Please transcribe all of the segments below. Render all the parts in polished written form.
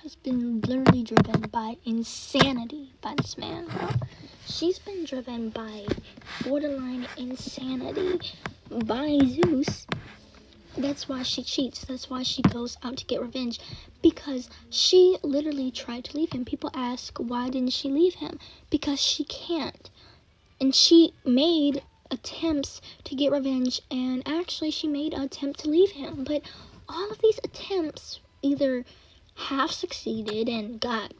has been literally driven by insanity by this man, bro. She's been driven by borderline insanity by Zeus. That's why she cheats. That's why she goes out to get revenge. Because she literally tried to leave him. People ask, why didn't she leave him? Because she can't. And she made attempts to get revenge. And actually, she made an attempt to leave him. But all of these attempts either half succeeded and got,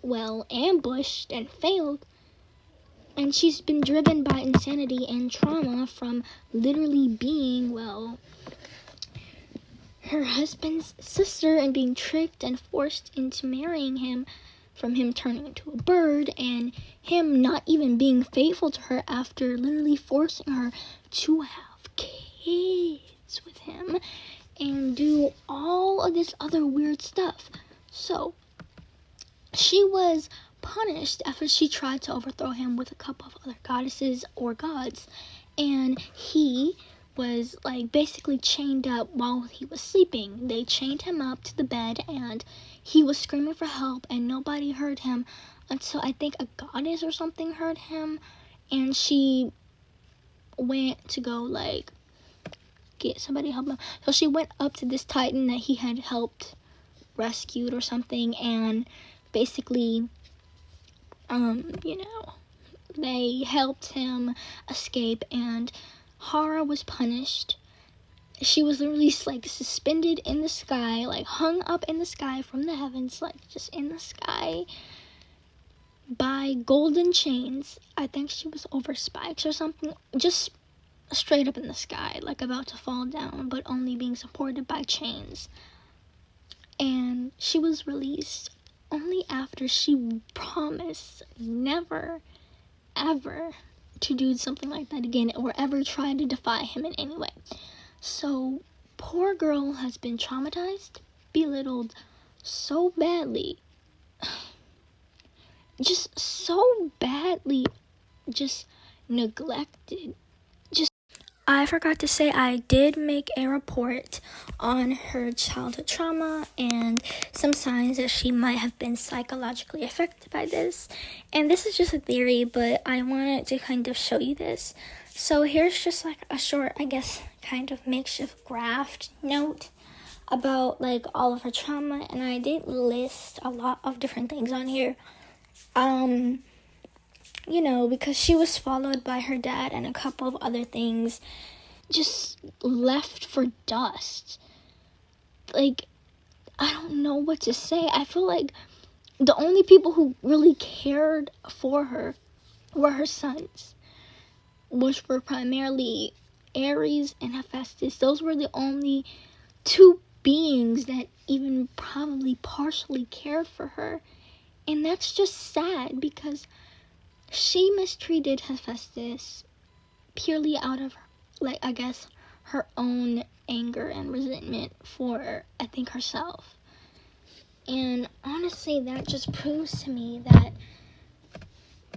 well, ambushed and failed. And she's been driven by insanity and trauma from literally being, well, her husband's sister and being tricked and forced into marrying him, from him turning into a bird and him not even being faithful to her after literally forcing her to have kids with him and do all of this other weird stuff. So she was punished after she tried to overthrow him with a couple of other goddesses or gods, and he was like basically chained up while he was sleeping. They chained him up to the bed and he was screaming for help and nobody heard him until I think a goddess or something heard him, and she went to go like get somebody to help him. So she went up to this titan that he had helped rescued or something, and basically they helped him escape, and Hera was punished. She was literally like suspended in the sky, like hung up in the sky from the heavens, like just in the sky by golden chains. I think she was over spikes or something, just straight up in the sky, like about to fall down, but only being supported by chains. And she was released only after she promised never, ever to do something like that again or ever try to defy him in any way. So, poor girl has been traumatized, belittled so badly, just so badly, just neglected. I forgot to say I did make a report on her childhood trauma and some signs that she might have been psychologically affected by this. And this is just a theory, but I wanted to kind of show you this. So here's just like a short, I guess, kind of makeshift graph note about like all of her trauma. And I did list a lot of different things on here. Because she was followed by her dad and a couple of other things, just left for dust. Like, I don't know what to say. I feel like the only people who really cared for her were her sons, which were primarily Ares and Hephaestus. Those were the only two beings that even probably partially cared for her. And that's just sad because she mistreated Hephaestus purely out of, like, I guess, her own anger and resentment for, I think, herself. And honestly, that just proves to me that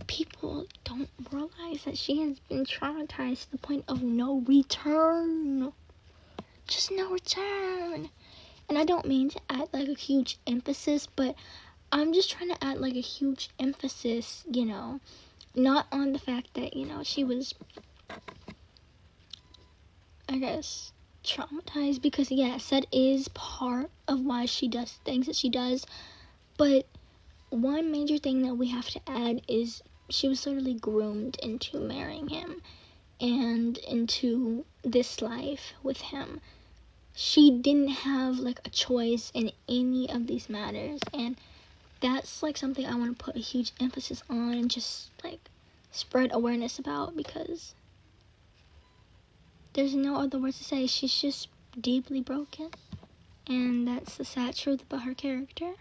people don't realize that she has been traumatized to the point of no return. Just no return. And I don't mean to add, like, a huge emphasis, but I'm just trying to add, like, a huge emphasis, not on the fact that, she was, I guess, traumatized, because, yes, that is part of why she does things that she does, but one major thing that we have to add is she was literally groomed into marrying him and into this life with him. She didn't have, like, a choice in any of these matters, and that's, like, something I want to put a huge emphasis on and just, like, spread awareness about, because there's no other words to say. She's just deeply broken, and that's the sad truth about her character.